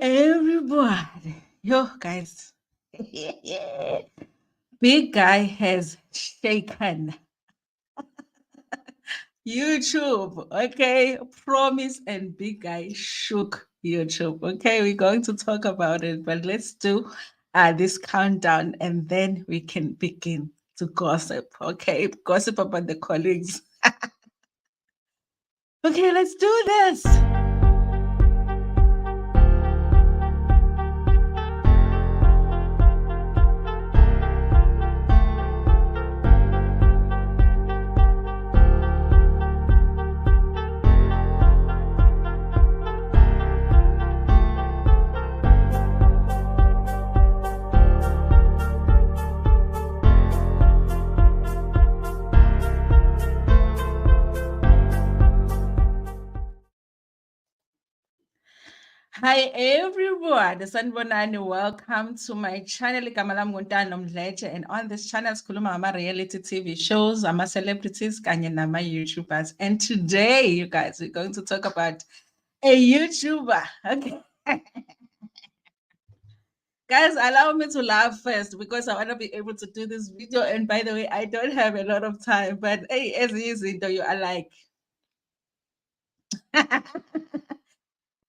everybody. Yo, guys. Big guy has shaken YouTube. Okay. Promise and big guy shook YouTube. Okay. We're going to talk about it, but let's do this countdown and then we can begin to gossip. Okay. Gossip about the colleagues. Okay. Let's do this. Hi everyone, sanibonani. Welcome to my channel. Igama lami nguNtando Mdletshe, and on this channel sikhuluma ama-reality TV shows, ama-celebrities kanye nama-YouTubers. And today, you guys, we're going to talk about a YouTuber. Okay. Guys, allow me to laugh first because I want to be able to do this video. And by the way, I don't have a lot of time, but hey, as is, you are like,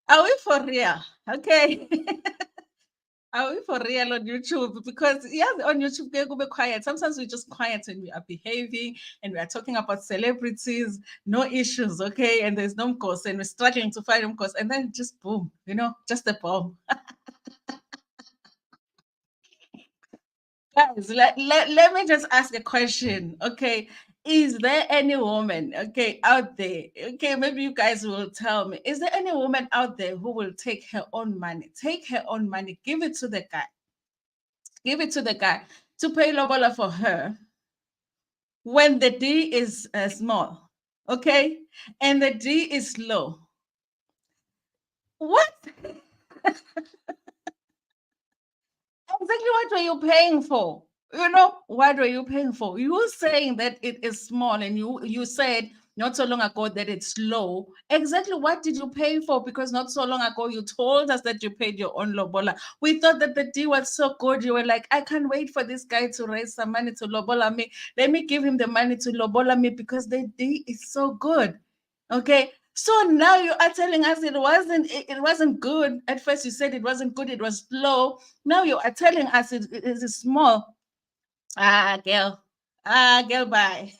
are we for real? Okay. Are we for real on YouTube? Because yes, on YouTube, they go be quiet. Sometimes we're just quiet when we are behaving and we are talking about celebrities, no issues, okay? And there's no cause, and we're struggling to find them cause, and then just boom, just a bomb. Guys, let me just ask a question, okay? Is there any woman, okay, out there? Okay, maybe you guys will tell me. Is there any woman out there who will take her own money, give it to the guy, to pay lobola for her when the D is small, okay, and the D is low? What? Exactly what were you paying for? What were you paying for? You were saying that it is small, and you said not so long ago that it's low. Exactly what did you pay for? Because not so long ago you told us that you paid your own lobola. We thought that the deal was so good. You were like, I can't wait for this guy to raise some money to lobola me. Let me give him the money to lobola me because the deal is so good. Okay. So now you are telling us it wasn't good. At first you said it wasn't good, it was low. Now you are telling us it is small. Girl. Girl, bye.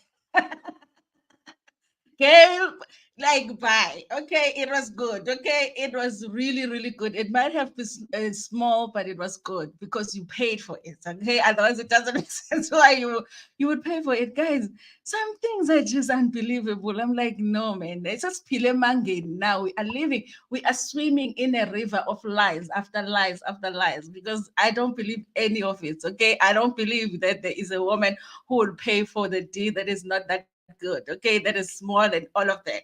Girl, like, bye. Okay, it was good. Okay, it was really, really good. It might have been small, but it was good because you paid for it. Okay, otherwise it doesn't make sense why you would pay for it, guys. Some things are just unbelievable. I'm like, no, man. It's just pile mangi. Now we are swimming in a river of lies after lies after lies because I don't believe any of it. Okay, I don't believe that there is a woman who will pay for the deed that is not that good, okay, that is small and all of that.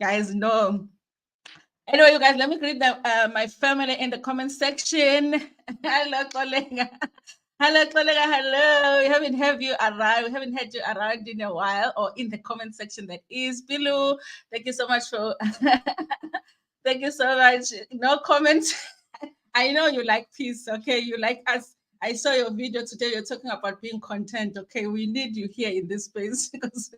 Guys, no. Anyway, you guys, let me greet my family in the comment section. Hello, colleague. Hello, colleague. Hello. We haven't had you around. We haven't had you around in a while, or in the comment section that is below. Thank you so much for. Thank you so much. No comments. I know you like peace, okay? You like us. I saw your video today. You're talking about being content, okay? We need you here in this space because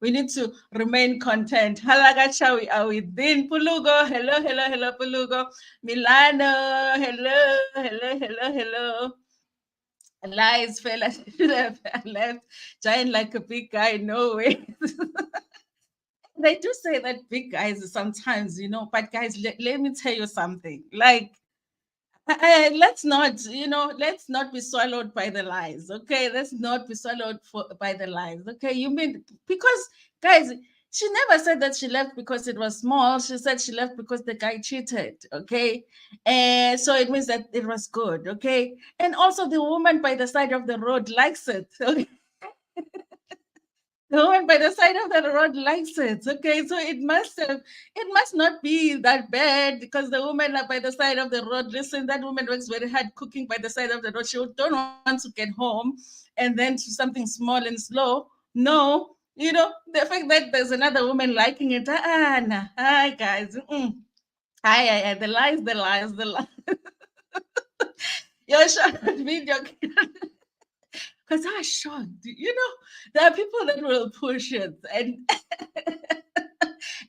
we need to remain content. Halagacha, we are within Pulugo. Hello, hello, hello, Pulugo. Milano, hello, hello, hello, hello. Lies, fella, should have left. Giant like a big guy, no way. They do say that big guys sometimes, but guys, let me tell you something. Like, let's not be swallowed by the lies, okay? Let's not be swallowed by the lies, okay? You mean because, guys, she never said that she left because it was small. She said she left because the guy cheated, okay? And so it means that it was good, okay? And also the woman by the side of the road likes it, okay? The woman by the side of the road likes it. Okay, so it must not be that bad because the woman by the side of the road. Listen, that woman works very hard cooking by the side of the road. She don't want to get home and then to something small and slow. No, You know, the fact that there's another woman liking it. Nah. Hi, guys. Hi, the lies, the lies, the lies. You're short video. Because I was shocked. You know, there are people that will push it.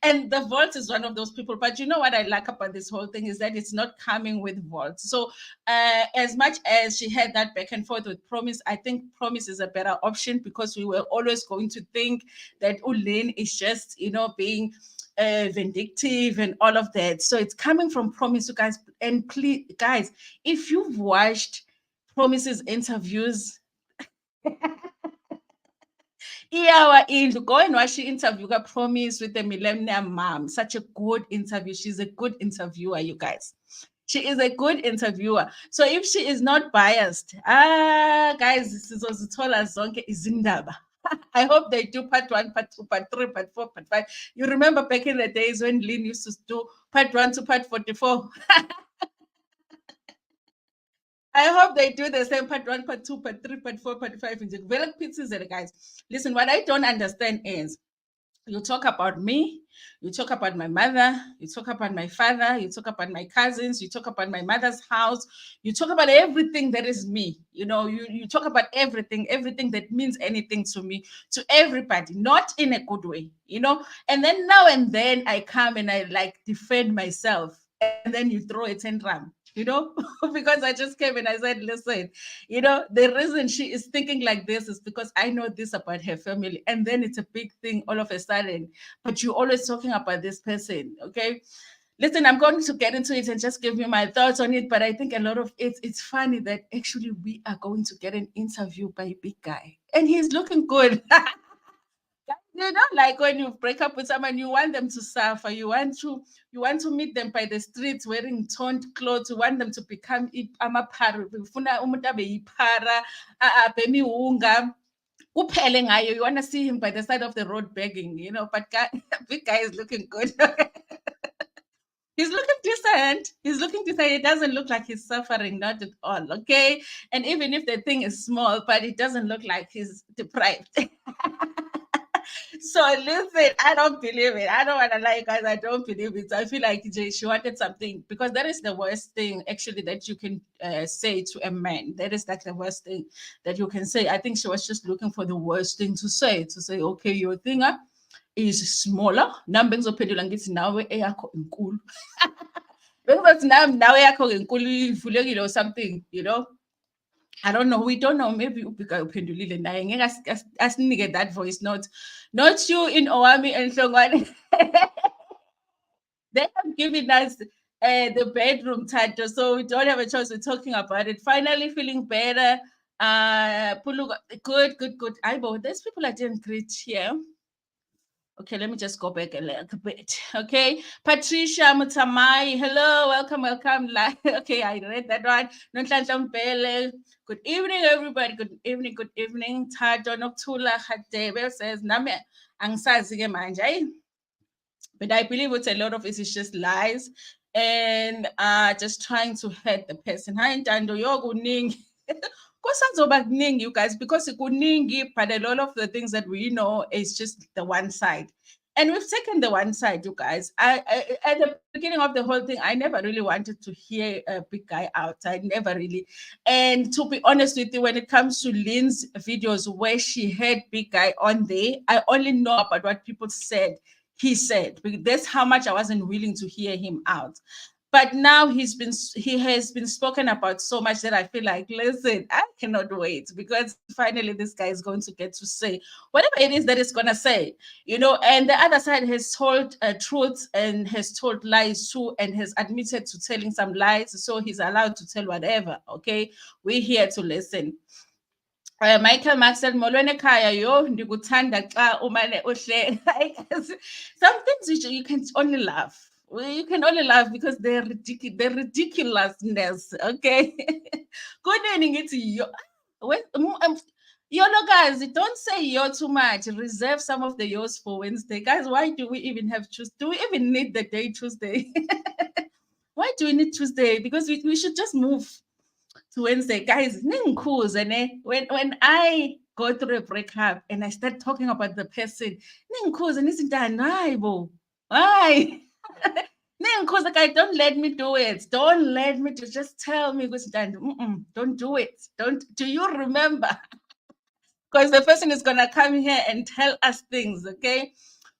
And the vault is one of those people. But you know what I like about this whole thing is that it's not coming with vault. So as much as she had that back and forth with Promise, I think Promise is a better option because we were always going to think that Ulin is just, you know, being vindictive and all of that. So it's coming from Promise, you guys. And please, guys, if you've watched Promise's interviews, Iyawa Indlu, go and watch the interview. Got Promise with the Millennium Mom. Such a good interview. She's a good interviewer, you guys. She is a good interviewer. So if she is not biased, guys, this is Ozitola Zonke Izindaba. I hope they do part 1, part 2, part 3, part 4, part 5. You remember back in the days when Lynn used to do part 1 to part 44. I hope they do the same part 1, part 2, part 3, part 4, part 5. Very pizzas, guys. Listen, what I don't understand is you talk about me, you talk about my mother, you talk about my father, you talk about my cousins, you talk about my mother's house, you talk about everything that is me. You know, you talk about everything that means anything to me, to everybody, not in a good way, you know. And then now and then I come and I like defend myself, and then you throw a tantrum, you know, because I just came and I said, listen, you know, the reason she is thinking like this is because I know this about her family. And then it's a big thing all of a sudden. But you're always talking about this person, okay? Listen, I'm going to get into it and just give you my thoughts on it. But I think a lot of it's funny that actually we are going to get an interview by a big guy. And he's looking good. You know, like when you break up with someone, you want them to suffer. You want to meet them by the streets wearing torn clothes. You want them to become amaphara. Ufuna umuntu abe yiphara, abhemi unga. Kuphele ngayo. You want to see him by the side of the road begging, you know. But big guy is looking good. He's looking decent. He's looking decent. It doesn't look like he's suffering, not at all. Okay. And even if the thing is small, but it doesn't look like he's deprived. So listen, I don't believe it. I don't want to lie, guys. I don't believe it. I feel like she wanted something because that is the worst thing actually that you can say to a man. That is like the worst thing that you can say. I think she was just looking for the worst thing to say. Okay, your thing is smaller. Now ngizophendula ngithi nawe eyakho inkulu. Because now eyakho inkulu ivulekile or something, you know. I don't know. We don't know. Maybe ubika uphendulile naye ngeke asinike that voice note. Not you in Owamie and Hlongwane. They have given us the bedroom title, so we don't have a choice. We're talking about it. Finally feeling better. Pulu, good. There's people I didn't greet here. Okay, let me just go back a little bit. Okay, Patricia Mutamai, hello, welcome. Okay, I read that one. Good evening, everybody. Good evening. Tado Noktula Hadebe says, Name Angsazi manje. But I believe it's a lot of it is just lies and just trying to hurt the person. Hi, Tando, yo kuningi. Kusanzoba kuningi, you guys, because kuningi, but a lot of the things that we know is just the one side. And we've taken the one side, you guys. I at the beginning of the whole thing, I never really wanted to hear a big guy out. I never really. And to be honest with you, when it comes to Lynn's videos where she had big guy on there, I only know about what people said. He said, that's how much I wasn't willing to hear him out. But now he has been spoken about so much that I feel like, listen, I cannot wait because finally this guy is going to get to say whatever it is that it's going to say, you know. And the other side has told truth and has told lies too, and has admitted to telling some lies, so he's allowed to tell whatever. Okay, we're here to listen. Michael Maxwell molweni ekhaya yo ndikuthanda xa umane uhle. Some things you can only laugh. You can only laugh because they're ridiculous. The ridiculousness. Okay. Good evening. It's yo. Yo, guys, don't say yo too much. Reserve some of the yo's for Wednesday, guys. Why do we even have Tuesday? Do we even need the day Tuesday? Why do we need Tuesday? Because we should just move to Wednesday, guys. When go through a breakup and I start talking about the person, why? Because like, don't let me do it. Don't let me to just tell me don't do it. Don't do you remember? Because the person is gonna come here and tell us things, okay?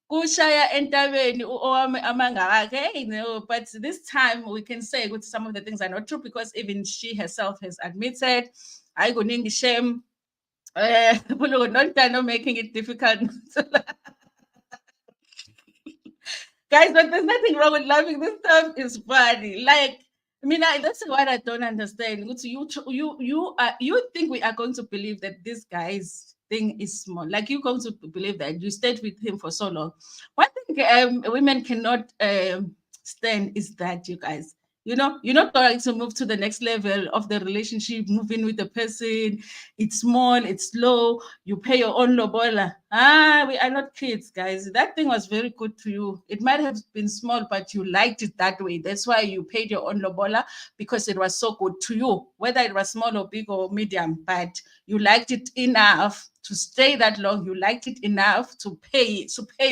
Kushaya entabeni Owamie amangaka, but this time we can say with some of the things are not true because even she herself has admitted. I go shame. Not making it difficult. Guys, but there's nothing wrong with laughing. This stuff is funny. Like, I mean, that's what I don't understand. You think we are going to believe that this guy's thing is small? Like, you're going to believe that you stayed with him for so long. One thing women cannot stand is that, you guys, you're not going to move to the next level of the relationship, move in with the person. It's small, it's slow, you pay your own lobola. We are not kids, guys. That thing was very good to you. It might have been small, but you liked it that way. That's why you paid your own lobola, because it was so good to you, whether it was small or big or medium, but you liked it enough to stay that long. You liked it enough to pay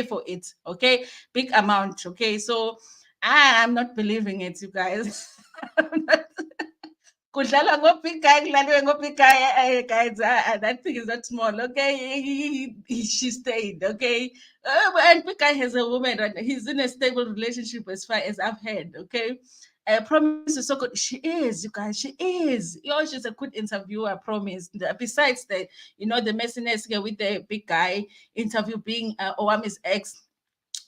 for it. Okay, big amount. Okay, so I'm not believing it, you guys. Kudlalwa ngobig guy, kudlalwe ngobig guy, guys, that thing is not small, okay? She stayed, okay? And big guy has a woman, right? He's in a stable relationship as far as I've heard, okay? Promise is so good. She is, you guys, she is. She's a good interviewer, Promise. Besides the messiness here with the big guy interview being Owamie's ex,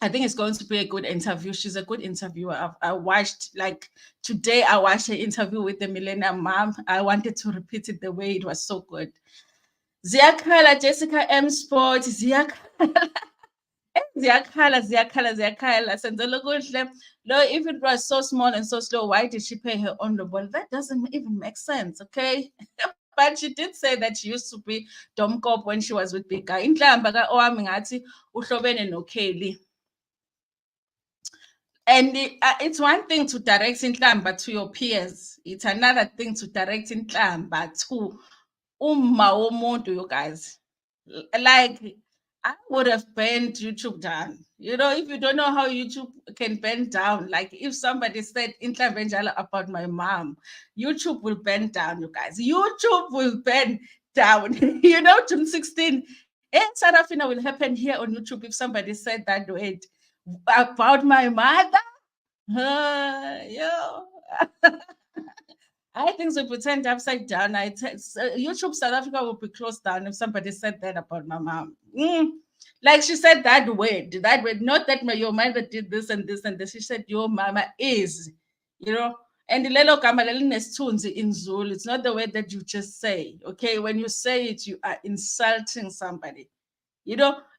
I think it's going to be a good interview. She's a good interviewer. I watched, like, today, I watched an interview with the Millennium Mom. I wanted to repeat it the way it was so good. Ziyakhala, Jessica M. Sport, ziyakhala, Senzela kuhle. No, if it was so small and so slow, why did she pay her own lobola? That doesn't even make sense, okay? But she did say that she used to be domkop when she was with Big Guy. Inhlamba ka-Owamie ngathi uhlobene noKelly. And it's one thing to direct inhlamba to your peers. It's another thing to direct inhlamba to umma womuntu, you guys. Like, I would have burned YouTube down. If you don't know how YouTube can burn down, like if somebody said inhlamba enjalo about my mom, YouTube will burn down, you guys. YouTube will burn down. June 16, Sarafina will happen here on YouTube if somebody said that word about my mother. Yo. I think so. If we turned upside down, YouTube South Africa will be closed down if somebody said that about my mom. Like, she said that word, not that your mother did this and this and this. She said your mama is, and the lelo gama lelinesithunzi in Zulu. It's not the word that you just say. Okay, when you say it, you are insulting somebody.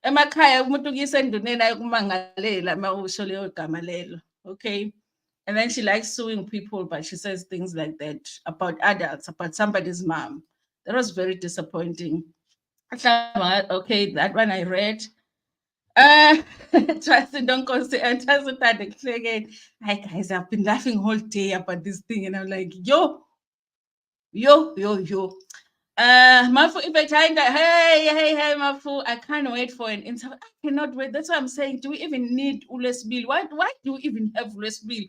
Emakhaya umuntu kuyisenduneni ayikumangalela mawusho leyo gama lelo. Okay. And then she likes suing people, but she says things like that about adults, about somebody's mom. That was very disappointing. Okay, that one I read. Trust don't consider again. Hi guys, I've been laughing all day about this thing, and I'm like, yo. Mafu, hey, Mafu, I can't wait for an interview. I cannot wait. That's why I'm saying, do we even need Ules Bill? Why do we even have Ules Bill?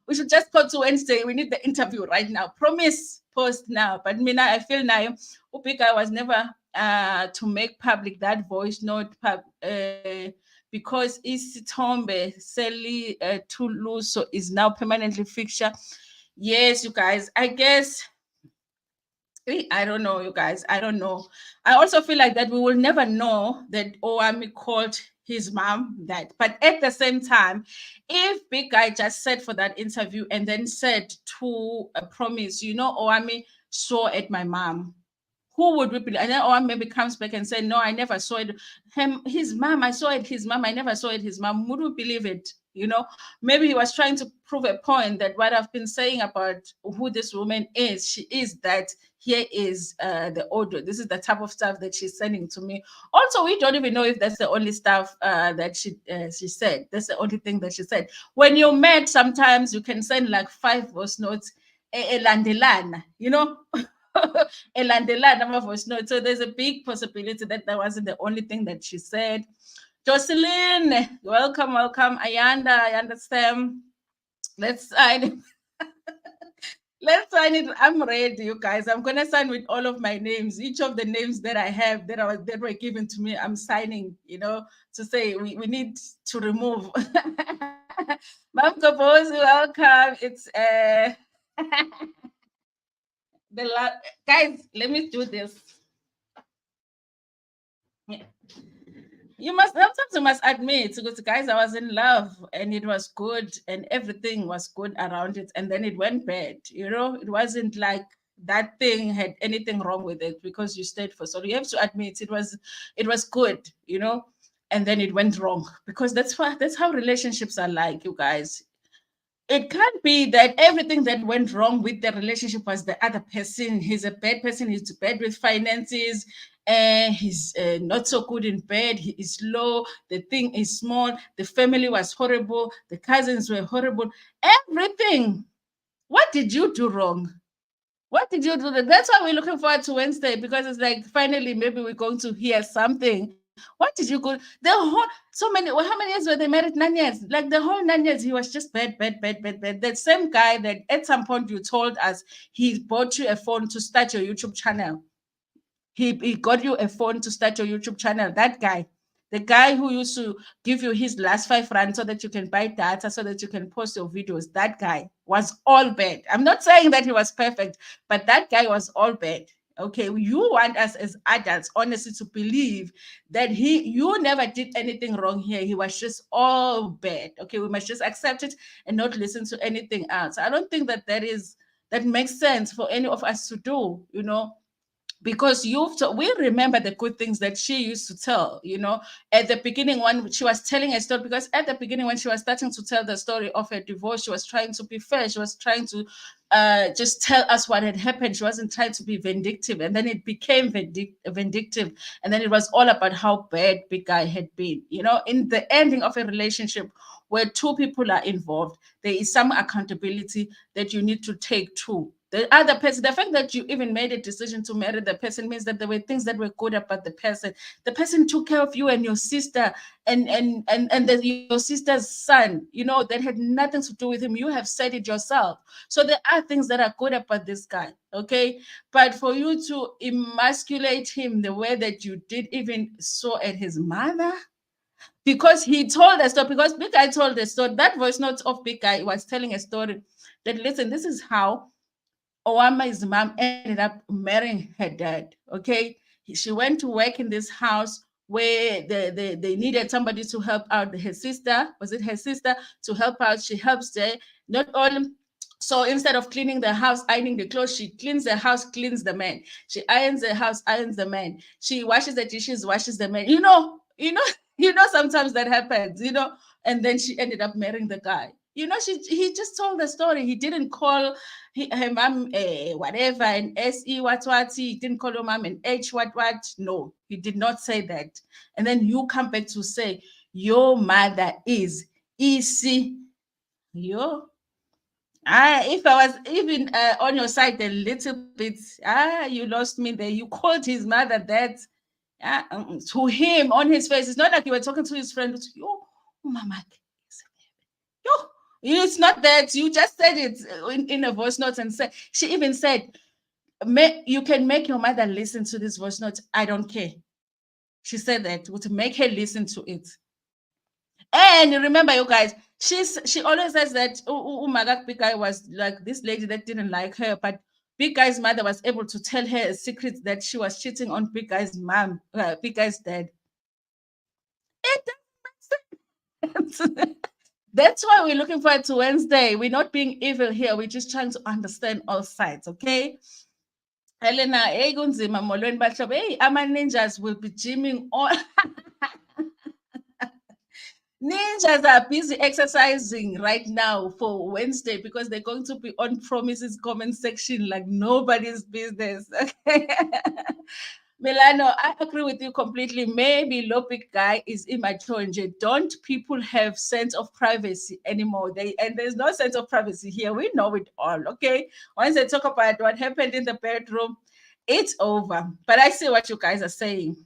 We should just go to Wednesday. We need the interview right now. Promise, post now. But Mina, I feel now, Upika was never to make public that voice note because Isitombe Seli Tuluso is now permanently fixture. Yes, you guys, I guess. I don't know, you guys. I don't know. I also feel like that we will never know that Owamie called his mom that. But at the same time, if Big Guy just said for that interview and then said to a Promise, Owamie saw at my mom, who would we believe? And then Owamie maybe comes back and say, no, I never saw it. His mom, I saw it his mom. I never saw it his mom. Would we believe it? Maybe he was trying to prove a point that what I've been saying about who this woman is, she is that. Here is the audio. This is the type of stuff that she's sending to me. Also, we don't even know if that's the only stuff that she said. That's the only thing that she said. When you're mad, sometimes you can send like 5 voice notes, landelana, elandelana ama-voice note. So there's a big possibility that that wasn't the only thing that she said. Jocelyn, welcome. Ayanda Sam. Let's sign. Let's sign it. I'm ready, you guys. I'm gonna sign with all of my names. Each of the names that I have that were given to me, I'm signing, to say we need to remove. Mam Kaposi, welcome. It's guys, let me do this. Yeah. Sometimes you must admit, because guys, I was in love and it was good and everything was good around it, and then it went bad. It wasn't like that thing had anything wrong with it because you stayed for so. You have to admit it was good, and then it went wrong, because that's how relationships are like, you guys. It can't be that everything that went wrong with the relationship was the other person. He's a bad person. He's bad with finances. And he's not so good in bed. He is low. The thing is small. The family was horrible. The cousins were horrible. Everything. What did you do wrong? What did you do? That's why we're looking forward to Wednesday, because it's like finally maybe we're going to hear something. What did you go? The whole how many years were they married? 9 years. Like the whole 9 years, he was just bad, bad, bad, bad, bad. That same guy that at some point you told us he bought you a phone to start your YouTube channel. He got you a phone to start your YouTube channel. That guy. The guy who used to give you his last 5 rand so that you can buy data, so that you can post your videos. That guy was all bad. I'm not saying that he was perfect, but that guy was all bad. Okay, you want us as adults, honestly, to believe that you never did anything wrong here. He was just all bad. Okay, we must just accept it and not listen to anything else. I don't think that makes sense for any of us to do, because we remember the good things that she used to tell, at the beginning when she was telling a story, because at the beginning when she was starting to tell the story of her divorce, she was trying to be fair. She was trying to just tell us what had happened. She wasn't trying to be vindictive, and then it became vindictive, and then it was all about how bad big guy had been. In the ending of a relationship where two people are involved, there is some accountability that you need to take too. The other person, the fact that you even made a decision to marry the person means that there were things that were good about the person. The person took care of you and your sister and your sister's son, that had nothing to do with him. You have said it yourself. So there are things that are good about this guy, okay? But for you to emasculate him the way that you did, even so at his mother, because he told a story, because Big Guy told a story. That voice note of Big Guy was telling a story that, listen, this is how Owamie's mom ended up marrying her dad. Okay, she went to work in this house where they needed somebody to help out her sister. Was it her sister to help out? She helps there. Not all. So instead of cleaning the house, ironing the clothes, she cleans the house, cleans the man. She irons the house, irons the man. She washes the dishes, washes the man. Sometimes that happens. And then she ended up marrying the guy. He just told the story. He didn't call her mom whatever and SE what. He didn't call her mom and H what. No, he did not say that. And then you come back to say your mother is easy. If I was even on your side a little bit, you lost me there. You called his mother that to him on his face. It's not like you were talking to his friend. Mama. It's not that. You just said it in a voice note and said, she even said, you can make your mother listen to this voice note. I don't care. She said that to make her listen to it. And remember, you guys, she always says that Magak Big Guy was like this lady that didn't like her, but Big Guy's mother was able to tell her a secret that she was cheating on Big Guy's mom, Big Guy's dad. It doesn't make sense. That's why we're looking forward to Wednesday. We're not being evil here. We're just trying to understand all sides, okay? Helena, hey, kunzima molweni bahlobo. Hey, ama-ninjas will be gymming all. Ninjas are busy exercising right now for Wednesday because they're going to be on Promises comment section like nobody's business. Okay. Milano, I agree with you completely. Maybe Lopik guy is immature. Don't people have sense of privacy anymore? There's no sense of privacy here. We know it all. Okay. Once they talk about what happened in the bedroom, it's over. But I see what you guys are saying.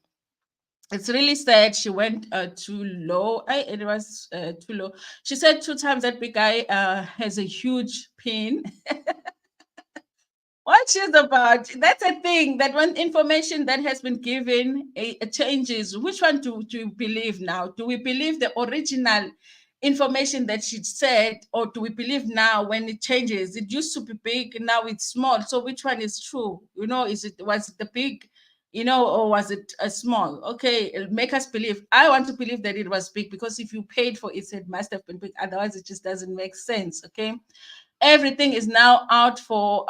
It's really sad she went too low. It was too low. She said 2 times that big guy has a huge pin. What she's about, that's a thing that when information that has been given changes, which one do we believe now? Do we believe the original information that she said, or do we believe now when it changes? It used to be big, now it's small. So which one is true? Was it the big, or was it a small? Okay, it'll make us believe. I want to believe that it was big, because if you paid for it, it must have been big. Otherwise, it just doesn't make sense. Okay, everything is now out for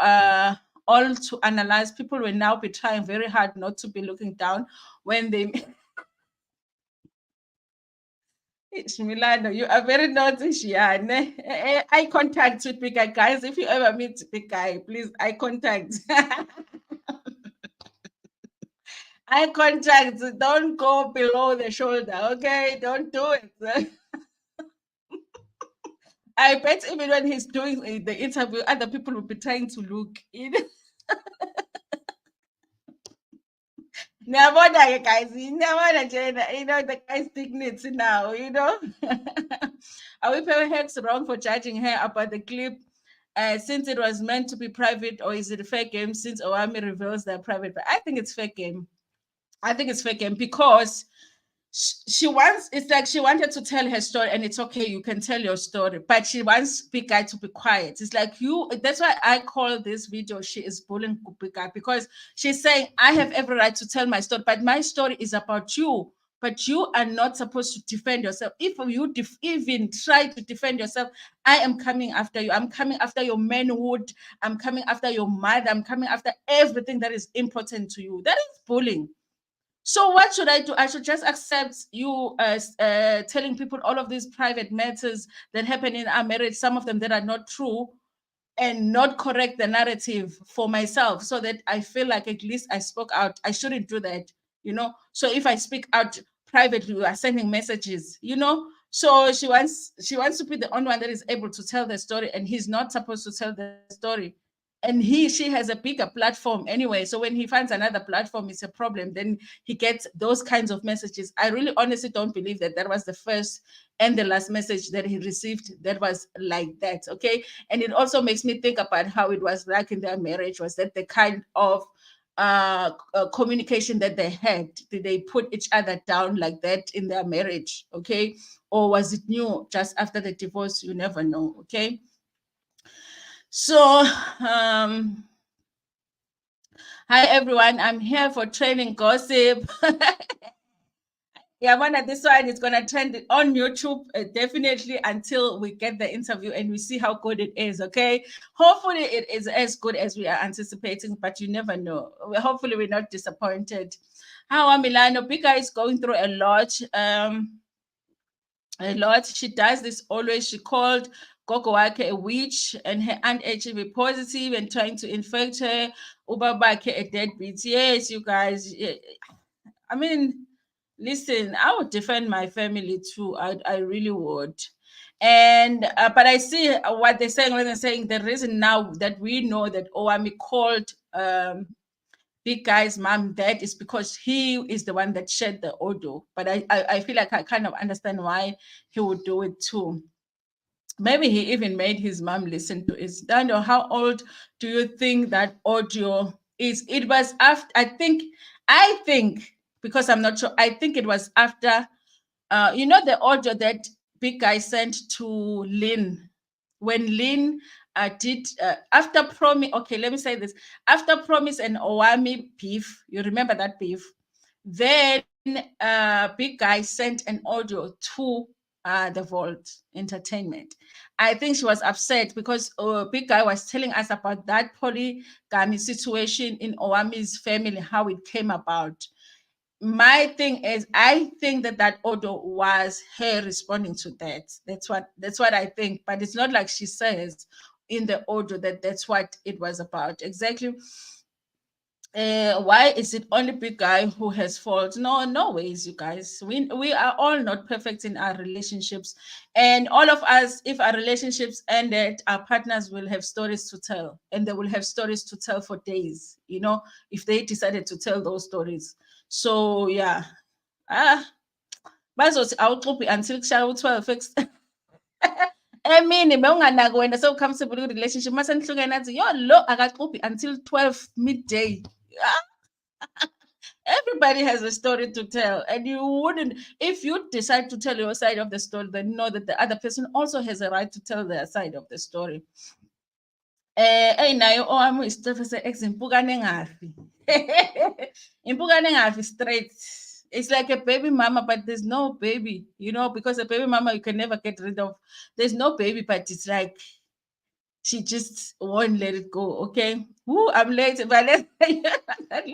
all to analyze. People will now be trying very hard not to be looking down when they. Milano, you are very naughty, Shiane. Eye contact with big guy, guys. If you ever meet big guy, please eye contact. Eye contact. Don't go below the shoulder, okay? Don't do it. I bet even when he's doing the interview, other people will be trying to look. Niyabona-ke guys, niyabona nje, the guy's dignity now, Are we perhaps wrong for judging her about the clip since it was meant to be private, or is it a fair game since Owamie reveals they're private? But I think it's fair game. I think it's fair game because she wants, it's like she wanted to tell her story, and it's okay, you can tell your story, but she wants big guy to be quiet. It's like, that's why I call this video she is bullying big guy, because she's saying I have every right to tell my story, but my story is about you, but you are not supposed to defend yourself. If you even try to defend yourself, I am coming after you. I'm coming after your manhood. I'm coming after your mother. I'm coming after everything that is important to you. That is bullying. So what should I do? I should just accept you telling people all of these private matters that happen in our marriage, some of them that are not true, and not correct the narrative for myself, so that I feel like at least I spoke out. I shouldn't do that. So if I speak out privately, we are sending messages. So she wants to be the only one that is able to tell the story, and he's not supposed to tell the story. And she has a bigger platform anyway. So when he finds another platform, it's a problem. Then he gets those kinds of messages. I really honestly don't believe that was the first and the last message that he received that was like that. Okay. And it also makes me think about how it was like in their marriage. Was that the kind of communication that they had? Did they put each other down like that in their marriage? Okay. Or was it new just after the divorce? You never know. Okay. So, hi everyone, I'm here for training gossip. Yeah, this one is going to trend on YouTube definitely until we get the interview and we see how good it is, okay? Hopefully it is as good as we are anticipating, but you never know. Hopefully we're not disappointed. How Milano, Bika is going through a lot. She does this always. She called Gogo Wake a witch and her aunt HIV positive and trying to infect her. Ubabake a deadbeat. Yes, you guys. I mean, listen, I would defend my family too. I really would. And but I see what they're saying when they're saying the reason now that we know that Owamie called big guy's mom dead is because he is the one that shared the audio. But I feel like I kind of understand why he would do it too. Maybe he even made his mom listen to it. Daniel, how old do you think that audio is? It was after, I think, because I'm not sure, I think it was after, the audio that big guy sent to Lynn. When Lynn did, after Promise, okay, let me say this. After Promise and Owamie beef, you remember that beef? Then big guy sent an audio to the Vault Entertainment. I think she was upset because big guy was telling us about that polygamy situation in Owamie's family, how it came about. My thing is, I think that audio was her responding to that. That's what I think. But it's not like she says in the audio that that's what it was about exactly. Why is it only big guy who has fault? No, no ways, you guys. We are all not perfect in our relationships, and all of us, if our relationships ended, our partners will have stories to tell, and they will have stories to tell for days. If they decided to tell those stories. So yeah, ah, bazothi awuxubhi until kushaya u-12 emini bewunganaki wena so-comfortable kwi-relationship mase nihlukene athi yo lo akaxubhi until 12 midday. Everybody has a story to tell, and you wouldn't, if you decide to tell your side of the story, then know that the other person also has a right to tell their side of the story. Nayo owami isitofu se-ex impukane engafi. Impukane engafi straight. It's like a baby mama, but there's no baby, because a baby mama you can never get rid of. There's no baby, but it's like she just won't let it go. Okay. Woo, I'm late. But that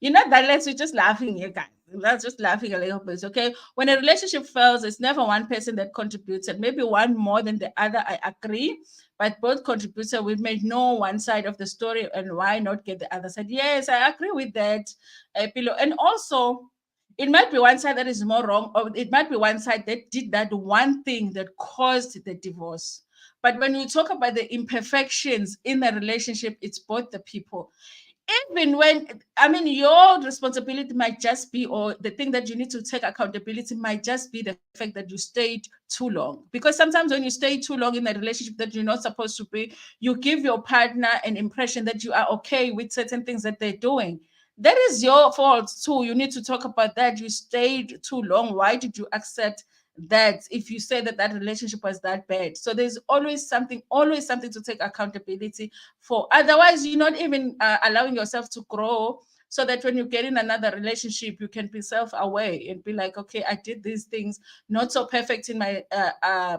late, we're just laughing here, guys. That's just laughing a little bit. Okay. When a relationship fails, it's never one person that contributed. Maybe one more than the other. I agree. But both contributed. We may know one side of the story, and why not get the other side? Yes, I agree with that, Pillow. And also, it might be one side that is more wrong, or it might be one side that did that one thing that caused the divorce. But when you talk about the imperfections in the relationship, it's both the people. Even when, I mean, your responsibility might just be, or the thing that you need to take accountability might just be the fact that you stayed too long. Because sometimes when you stay too long in a relationship that you're not supposed to be, you give your partner an impression that you are okay with certain things that they're doing. That is your fault too. You need to talk about that. You stayed too long. Why did you accept that if you say that relationship was that bad? So there's always something to take accountability for. Otherwise, you're not even allowing yourself to grow, so that when you get in another relationship, you can be self-aware and be like, okay, I did these things not so perfect in my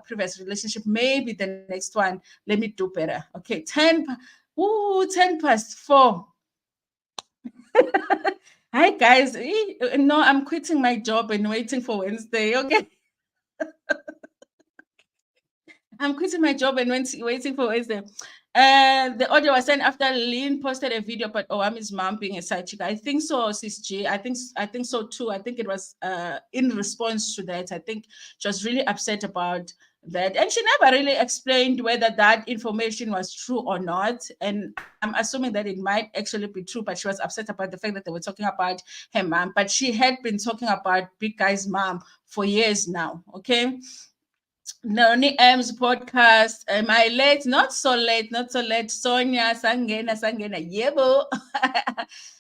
previous relationship. Maybe the next one, let me do better. Okay, 10 past 4. Hi guys. No, I'm quitting my job and waiting for Wednesday. Okay. I'm quitting my job and waiting for Wednesday. The audio was sent after Lynn posted a video about Owamie's mom being a side chick. I think so, Sis G. I think so too. I think it was in response to that. I think she was really upset about that. And she never really explained whether that information was true or not. And I'm assuming that it might actually be true, but she was upset about the fact that they were talking about her mom. But she had been talking about Big Guy's mom for years now. Okay. Noni M's podcast. Am I late? Not so late, not so late. Sonia, Sangena. Yebo.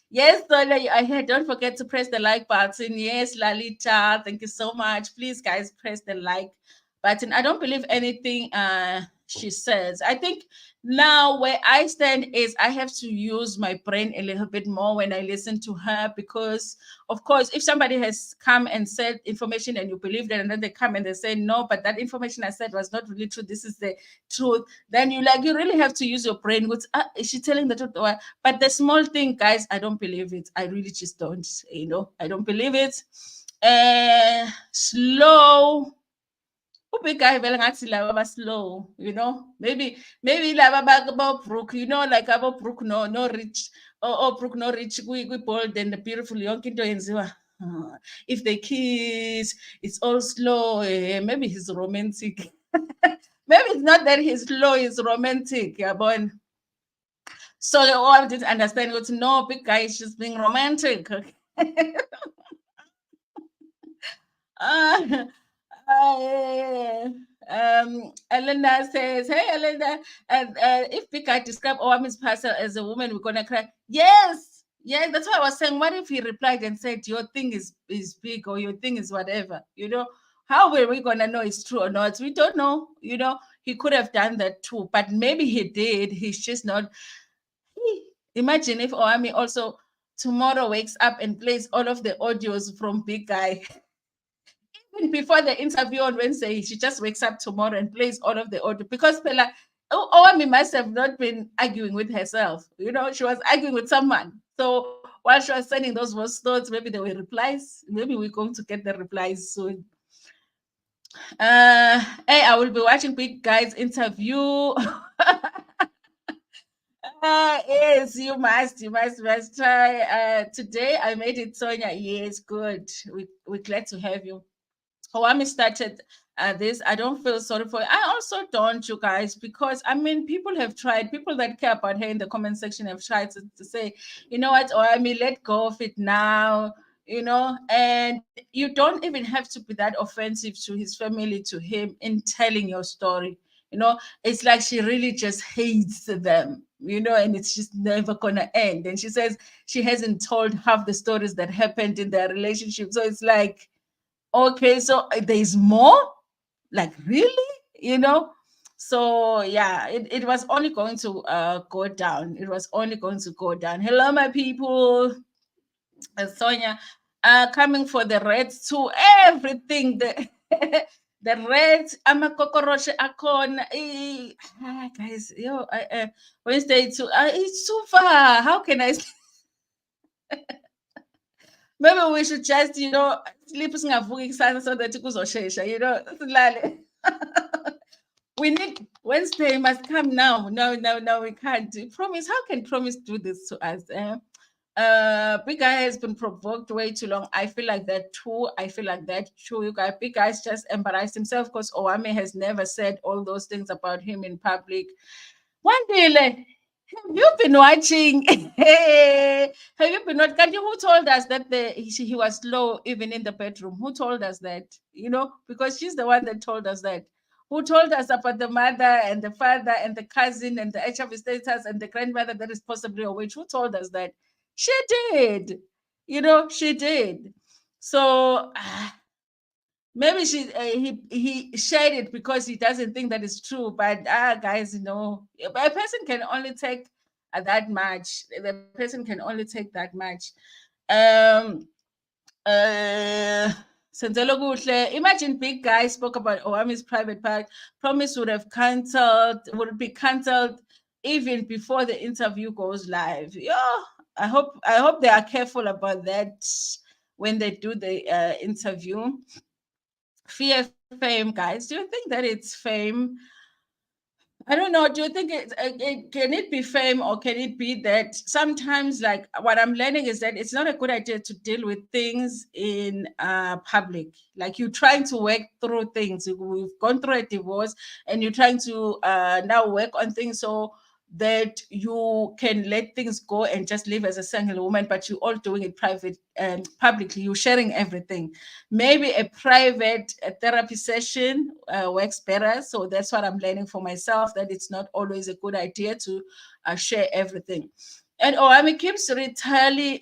Yes, Sonia, don't forget to press the like button. Yes, Lalita, thank you so much. Please, guys, press the like button. I don't believe anything she says. I think now where I stand is I have to use my brain a little bit more when I listen to her, because of course, if somebody has come and said information and you believe that, and then they come and they say, no, but that information I said was not really true, this is the truth, then you really have to use your brain. Is she telling the truth? But the small thing, guys, I don't believe it. I really just don't, I don't believe it. Slow. Ubig guy vele ngathi laba slow, maybe laba Brooke, like Brooke no rich, or Brooke no rich, we bold and the beautiful yonke into yenziwa. If they kiss, it's all slow. Maybe he's romantic. Maybe it's not that he's slow, he's romantic. Yeah, boy. So they all didn't understand what no, big guy is just being romantic. uh, Elena says, hey, Elena, if Big Guy describe Owamie's parcel as a woman, we're going to cry. Yes. Yeah, that's why I was saying, what if he replied and said, your thing is big, or your thing is whatever, How were we going to know it's true or not? We don't know, He could have done that too, but maybe he did. He's just not. Imagine if Owamie also tomorrow wakes up and plays all of the audios from Big Guy. Even before the interview on Wednesday, she just wakes up tomorrow and plays all of the audio, because Pela Owamie must have not been arguing with herself. She was arguing with someone. So while she was sending those voice notes, maybe there were replies. Maybe we're going to get the replies soon. Hey, I will be watching Big Guy's interview. Yes, you must try. Today I made it, Sonia. Yes, good. We're glad to have you. Owamie started this. I don't feel sorry for it. I also don't, you guys, because I mean, people have tried. People that care about her in the comment section have tried to say, you know what, Owamie, let go of it now. And you don't even have to be that offensive to his family, to him, in telling your story. It's like she really just hates them. And it's just never gonna end. And she says she hasn't told half the stories that happened in their relationship. So it's like, okay, so there's more? Like, really? So yeah, it was only going to go down. It was only going to go down. Hello, my people. Sonia, coming for the Reds too. Everything, the the Reds, amakokoroshe akhona. Guys, Wednesday too. It's too far. How can I? Maybe we should just, sleep singavuki kusasa so that kuzoshesha, silale. We need Wednesday must come now. No, we can't. Promise, how can Promise do this to us? Big Guy has been provoked way too long. I feel like that too. You guys, Big Guy's just embarrassed himself because Owamie has never said all those things about him in public. One day, have you been watching? Have you been watching? Who told us that he was slow even in the bedroom? Who told us that? Because she's the one that told us that. Who told us about the mother and the father and the cousin and the HIV status and the grandmother that is possibly a witch? Who told us that? She did. She did. So maybe he shared it because he doesn't think that it's true. But guys, a person can only take that much. The person can only take that much. Um. Uh. Imagine Big Guy spoke about Owamie's private part. Promise would be cancelled even before the interview goes live. Yeah, I hope they are careful about that when they do the interview. Fear fame, guys. Do you think that it's fame? I don't know. Do you think can it be fame, or can it be that sometimes, like what I'm learning is that it's not a good idea to deal with things in public. Like you're trying to work through things. We've gone through a divorce, and you're trying to now work on things so that you can let things go and just live as a single woman. But you're all doing it private and publicly. You're sharing everything. Maybe a private therapy session works better. So that's what I'm learning for myself, that it's not always a good idea to share everything. And Owamie keeps retailing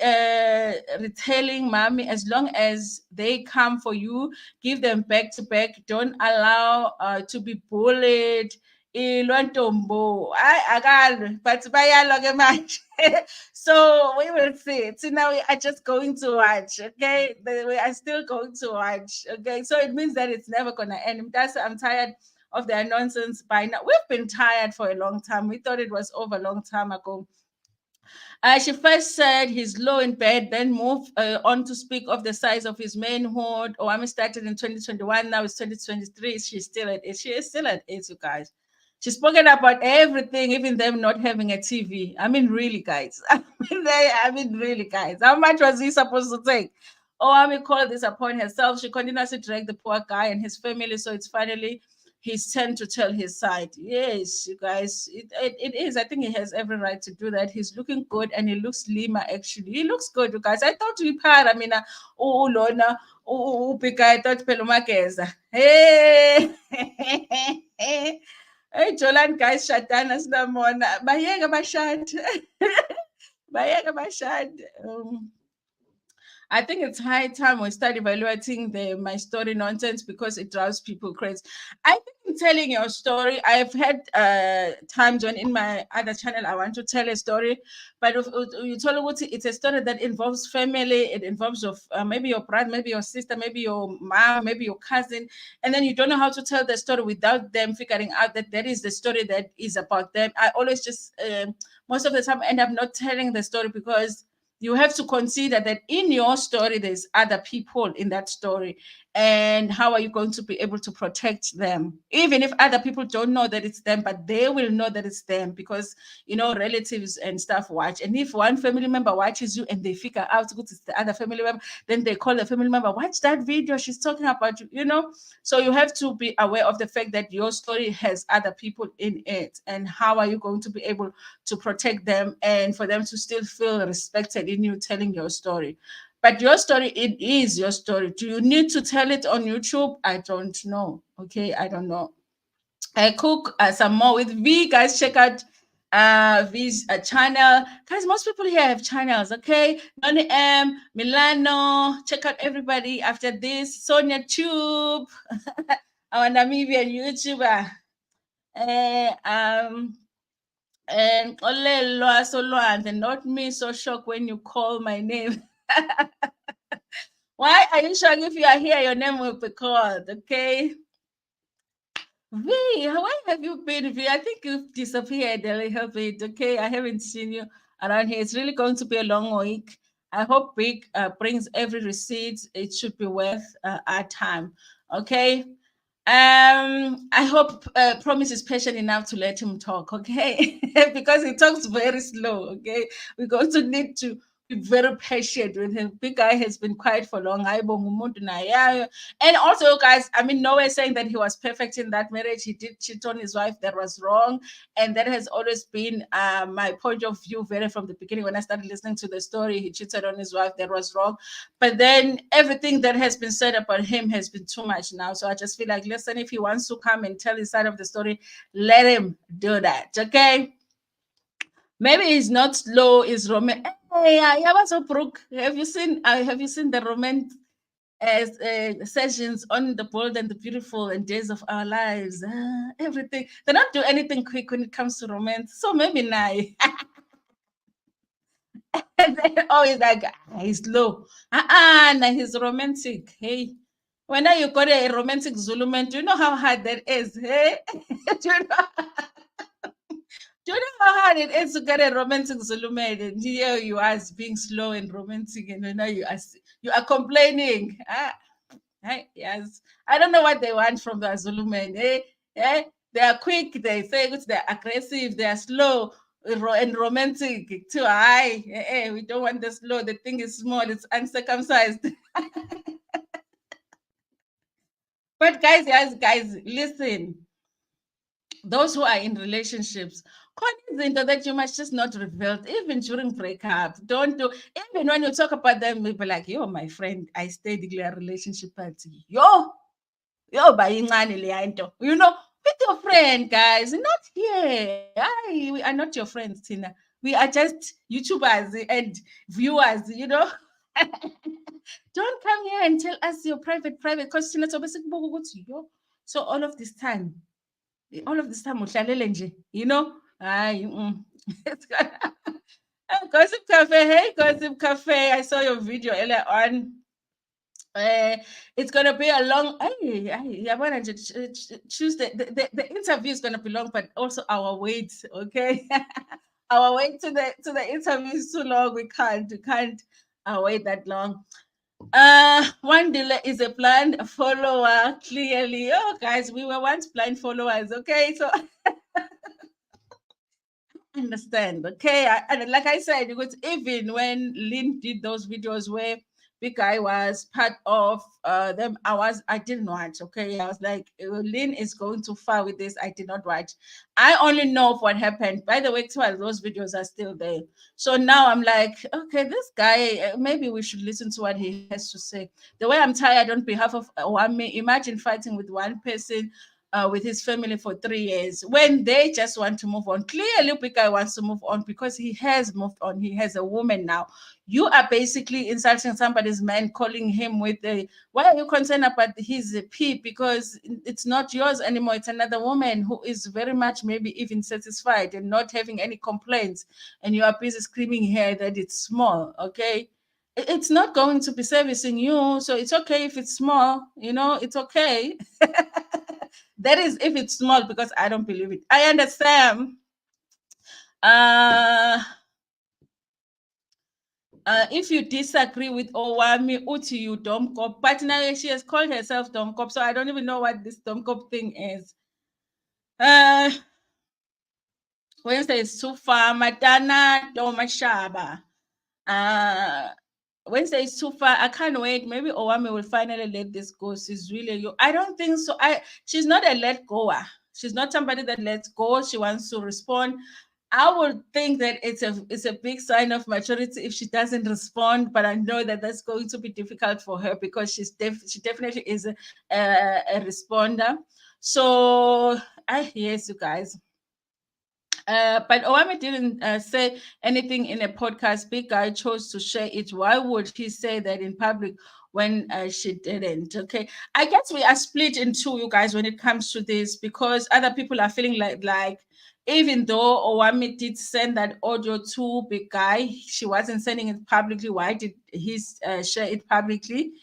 mommy, as long as they come for you, give them back to back. Don't allow to be bullied. Ilwa ntombo. Akalwe, but bayalwa ke manje. So we will see. So now we are just going to watch, okay? We are still going to watch, okay? So it means that it's never gonna end. I'm tired of their nonsense by now. We've been tired for a long time. We thought it was over a long time ago. She first said he's low in bed, then moved on to speak of the size of his manhood. Owamie started in 2021, now it's 2023. She is still at 8, you guys. She's spoken about everything, even them not having a TV. I mean, really, guys. Really, guys. How much was he supposed to take? Owamie called this upon herself. She continuously dragged the poor guy and his family, so it's finally his turn to tell his side. Yes, you guys, it is. I think he has every right to do that. He's looking good and he looks slimmer, actually. He looks good, you guys. I thought we part. I mean, Lona, big guy, I thought Pelumageza. Hey, hey, Jolan guys, Shatana, Snamona. Bayega Bashad. Bayega Bashad. I think it's high time we start evaluating my story nonsense because it drives people crazy. I think in telling your story, I've had times when in my other channel I want to tell a story, but if you tell it's a story that involves family, it involves maybe your brother, maybe your sister, maybe your mom, maybe your cousin, and then you don't know how to tell the story without them figuring out that that is the story that is about them. I always just most of the time end up not telling the story because you have to consider that in your story there's other people in that story, And how are you going to be able to protect them, even if other people don't know that it's them, but they will know that it's them, because relatives and stuff watch. And if one family member watches you and they figure out it's the other family member, then they call the family member, watch that video, she's talking about you. So you have to be aware of the fact that your story has other people in it, and how are you going to be able to protect them and for them to still feel respected in you telling your story. But your story, it is your story. Do you need to tell it on YouTube? I don't know. Okay, I don't know. I cook some more with V. Guys, check out V's channel. Guys, most people here have channels. Okay, Noni M, Milano. Check out everybody after this. Sonia Tube, our Namibian YouTuber. And Olelo Solwand, not me so shocked when you call my name. Why are you shocked? If you are here, your name will be called, okay? V, where have you been, V? I think you've disappeared a little bit, okay? I haven't seen you around here. It's really going to be a long week. I hope Big brings every receipt. It should be worth our time, okay? I hope Promise is patient enough to let him talk, okay? Because he talks very slow, okay? We're going to need to be very patient with him. Big guy has been quiet for long. And also, guys, I mean, nowhere saying that he was perfect in that marriage. He did cheat on his wife. That was wrong. And that has always been my point of view very from the beginning. When I started listening to the story, he cheated on his wife. That was wrong. But then everything that has been said about him has been too much now. So I just feel like, listen, if he wants to come and tell his side of the story, let him do that, okay? Maybe he's not slow, he's romantic. Hey, yeah, so Brooke, have you seen the romance sessions on The Bold and the Beautiful and Days of Our Lives? Everything. They don't do anything quick when it comes to romance. So maybe now. And then always like, he's slow. Nah, he's romantic. Hey. When you got a romantic Zulu man, do you know how hard that is? Hey? do, you know, do you know how hard it is to get a romantic Zulu man? And here you are being slow and romantic, and now you are complaining. Hey, yes. I don't know what they want from the Zulu men. They are quick, they say good, they're aggressive, they are slow and romantic too high. We don't want the slow. The thing is small, it's uncircumcised. But guys, listen. Those who are in relationships, into that you must just not reveal, even during breakup. Don't do, even when you talk about them, people like, yo, my friend, I stayed in a relationship party. Yo, with your friend, guys, not here. We are not your friends, Tina. We are just YouTubers and viewers. Don't come here and tell us your private, because Tina, so all of this time, it's gonna Gossip Cafe. Hey, Gossip Cafe. I saw your video earlier on. It's gonna be a long. Yeah, Tuesday. The interview is gonna be long, but also our wait. Okay, our wait to the interview is too long. We can't wait that long. One delay is a blind follower. Clearly, oh guys, we were once blind followers. Okay, so understand. Okay, and like I said, because even when Lynn did those videos where Big Guy was part of them, I didn't watch. Okay, I was like, Lynn is going too far with this. I did not watch. I only know of what happened. By the way, those videos are still there. So now I'm like, okay, this guy, maybe we should listen to what he has to say. The way I'm tired on behalf of Owamie, imagine fighting with one person with his family for 3 years when they just want to move on. Clearly, Big Guy wants to move on because he has moved on. He has a woman now. You are basically insulting somebody's man, calling him with a, why are you concerned about his pee? Because it's not yours anymore. It's another woman who is very much maybe even satisfied and not having any complaints. And you are busy screaming here that it's small, okay? It's not going to be servicing you. So it's okay if it's small, it's okay. That is if it's small, because I don't believe it. I understand. If you disagree with Owamie, uti you domkop, but now she has called herself domkop, so I don't even know what this domkop thing is. Wednesday is too far. Matana Domashaba. Wednesday is too far. I can't wait. Maybe Owamie will finally let this go. She's really you. I don't think so. She's not a let goer. She's not somebody that lets go. She wants to respond. I would think that it's a big sign of maturity if she doesn't respond, but I know that that's going to be difficult for her because she definitely is a responder. So yes, you guys. But Owamie didn't say anything in a podcast. Big Guy chose to share it. Why would he say that in public when she didn't? Okay, I guess we are split in two, you guys, when it comes to this, because other people are feeling like even though Owamie did send that audio to Big Guy, she wasn't sending it publicly. Why did he share it publicly?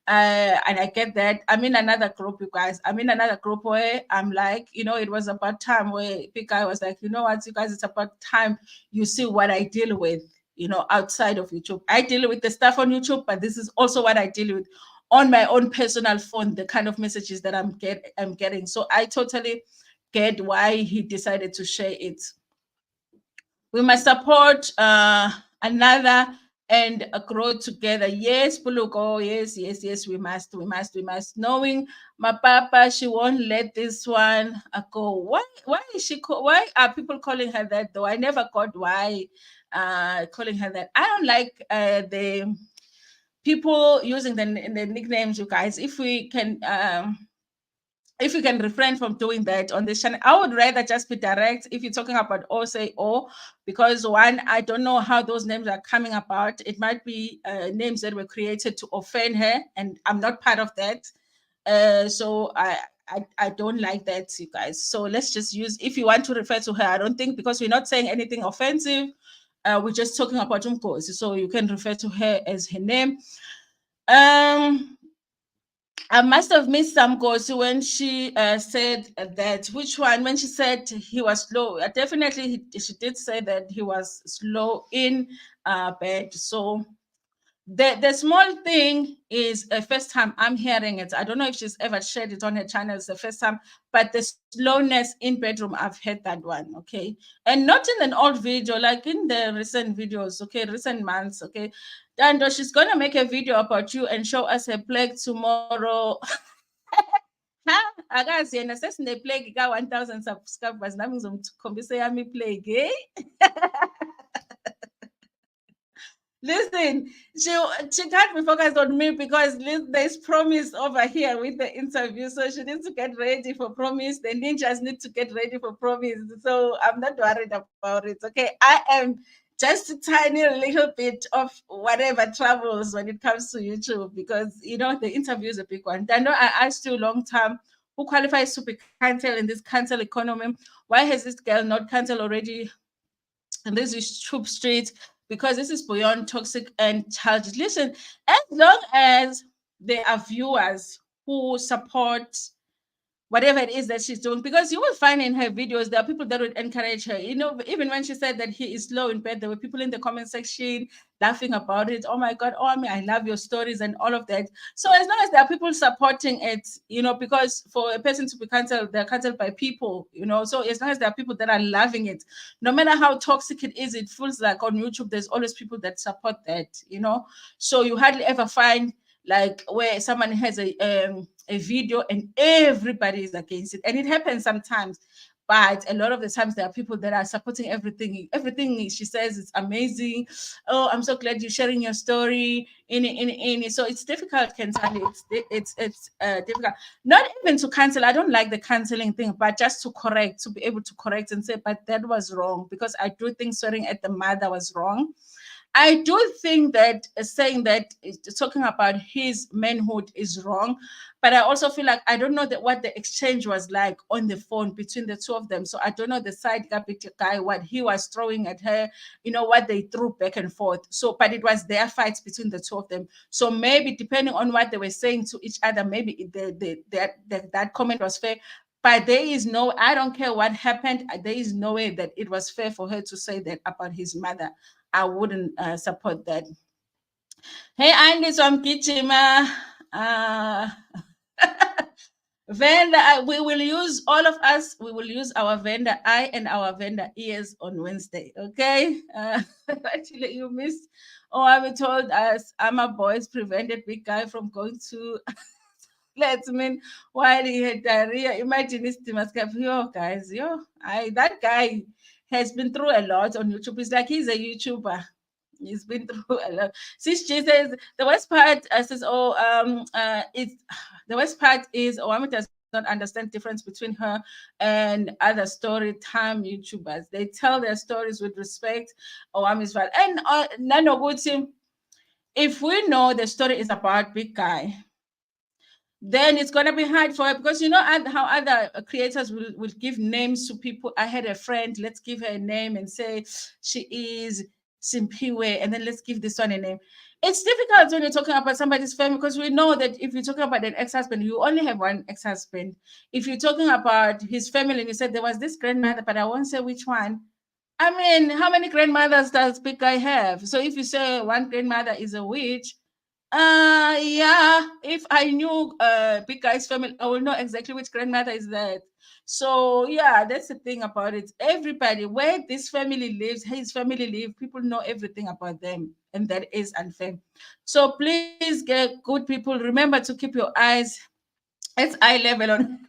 And I get that. I'm in another group, you guys. I'm in another group where I'm like, it was about time where Big Guy was like, you know what, you guys, it's about time you see what I deal with, outside of YouTube. I deal with the stuff on YouTube, but this is also what I deal with on my own personal phone, the kind of messages that I'm getting. So I totally get why he decided to share it. We must support another and grow together. Yes, Puluko, yes, we must. Knowing my papa, she won't let this one go. Why is why are people calling her that though? I never got why calling her that. I don't like the people using the nicknames, you guys. If you can refrain from doing that on this channel, I would rather just be direct. If you're talking about O, say O, because one, I don't know how those names are coming about. It might be names that were created to offend her, and I'm not part of that. So I don't like that, you guys. So let's just use, if you want to refer to her, I don't think, because we're not saying anything offensive. We're just talking about Umkosi, so you can refer to her as her name. I must have missed some goals when she said that. Which one? When she said he was slow. Definitely, she did say that he was slow in bed. So the small thing is a first time I'm hearing it. I don't know if she's ever shared it on her channel. It's the first time, but the slowness in bedroom, I've heard that one. Okay, and not in an old video, like in the recent videos. Okay, recent months. Okay, and she's gonna make a video about you and show us her plague tomorrow. Ha, akazi yena sesine-plague ka-1,000 subscribers, nami ngizomkhombisa yami i-plague, Listen, she can't be focused on me because there's Promise over here with the interview. So she needs to get ready for Promise. The ninjas need to get ready for Promise. So I'm not worried about it. Okay. I am just a tiny little bit of whatever travels when it comes to YouTube because, the interview is a big one. I know I asked you a long time who qualifies to be cancelled in this cancel economy. Why has this girl not cancelled already? And this is Troop Street, because this is beyond toxic and childish. Listen, as long as there are viewers who support whatever it is that she's doing, because you will find in her videos there are people that would encourage her. Even when she said that he is slow in bed, there were people in the comment section laughing about it. Oh my God, Owamie, I love your stories and all of that. So as long as there are people supporting it, because for a person to be cancelled, they're cancelled by people, So as long as there are people that are loving it, no matter how toxic it is, it feels like on YouTube, there's always people that support that. So you hardly ever find like where someone has a video and everybody is against it, and it happens sometimes, but a lot of the times there are people that are supporting everything she says. It's amazing. Oh, I'm so glad you're sharing your story in so it's difficult, Kentali. It's difficult, not even to cancel. I don't like the canceling thing, but just to be able to correct and say, but that was wrong, because I do think swearing at the mother was wrong. I do think that saying that talking about his manhood is wrong, but I also feel like I don't know what the exchange was like on the phone between the two of them. So I don't know the side guy, what he was throwing at her, what they threw back and forth. So, but it was their fights between the two of them. So maybe depending on what they were saying to each other, maybe that comment was fair. But I don't care what happened. There is no way that it was fair for her to say that about his mother. I wouldn't support that. Hey, Andy, so I'm Kichima. Uh, vendor, we will use all of us. We will use our vendor I and our vendor ears on Wednesday. Okay. Actually, you missed. Owamie told us Ama boys prevented big guy from going to let's mean while he had diarrhea. Imagine this yo guys, that guy has been through a lot on YouTube. It's like he's a YouTuber. He's been through a lot. Sis G says the worst part says, it's the worst part is Owamie does not understand difference between her and other story time YouTubers. They tell their stories with respect. Owamie's value. And Nanoguti, if we know the story is about big guy, then it's going to be hard for her because you know how other creators will give names to people. I had a friend, let's give her a name and say she is Simpiwe, and then let's give this one a name. It's difficult when you're talking about somebody's family because we know that if you're talking about an ex-husband, you only have one ex-husband. If you're talking about his family and you said there was this grandmother, but I won't say which one. I mean, how many grandmothers does big guy have? So if you say one grandmother is a witch, yeah, if I knew Big Guy's family, I will know exactly which grandmother is that. So yeah, that's the thing about it. Everybody, where this family lives, his family live, people know everything about them, and that is unfair. So please, get good people, remember to keep your eyes at eye level on.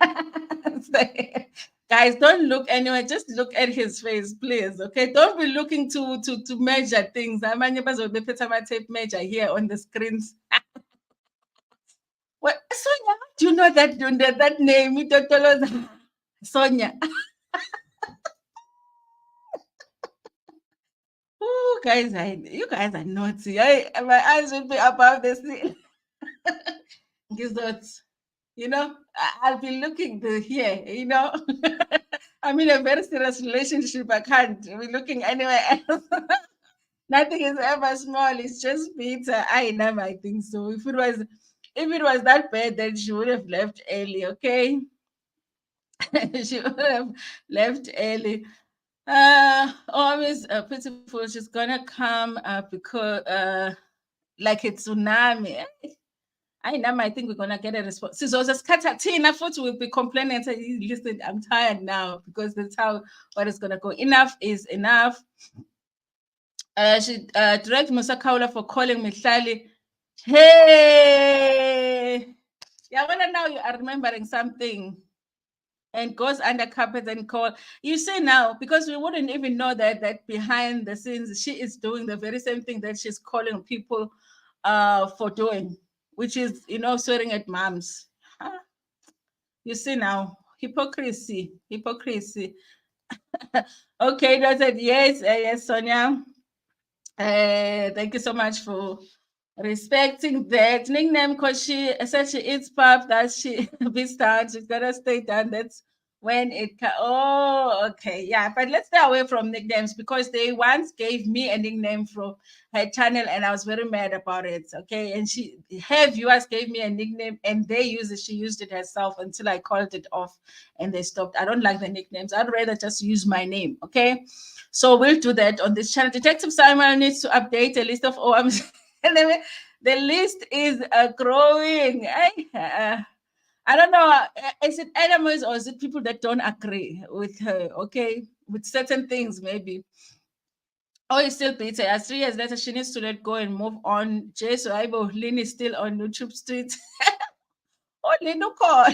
Guys, don't look anywhere. Just look at his face, please. Okay, don't be looking to measure things. Amanye bazobephethe ama-tape measure here on the screens. Well, Sonia, do you know that name? Sonia. Oh, guys, you guys are naughty. My eyes will be above the sea. You know, I'll be looking here, you know. I'm in a very serious relationship. I can't be looking anywhere else. Nothing is ever small. It's just Peter. I never I think so. If it was that bad, then she would have left early, okay? She would have left early. Always pitiful. She's gonna come because like a tsunami. I think we're gonna get a response. So just Tina foot will be complaining and say, listen, I'm tired now because that's how what is gonna go. Enough is enough. She dragged Musa Kaula for calling me Shali. Hey, yeah, when now you are remembering something and goes under carpet and call. You see now, because we wouldn't even know that behind the scenes, she is doing the very same thing that she's calling people for doing, which is, swearing at moms. Huh? You see now, hypocrisy. Okay, I said yes, Sonia. Thank you so much for respecting that nickname because she said she eats pap that she beats down. She's gonna stay down. That's when oh, okay, yeah. But let's stay away from nicknames because they once gave me a nickname from her channel and I was very mad about it. Okay, and her viewers gave me a nickname and she used it herself until I called it off and they stopped. I don't like the nicknames. I'd rather just use my name. Okay. So we'll do that on this channel. Detective Simon needs to update a list of OMs. The list is growing. I don't know. Is it enemies or is it people that don't agree with her? Okay, with certain things maybe. Oh, it's still bitter. As 3 years later, she needs to let go and move on. Jason Ibo Lynn is still on YouTube Street. Oh, Lino call.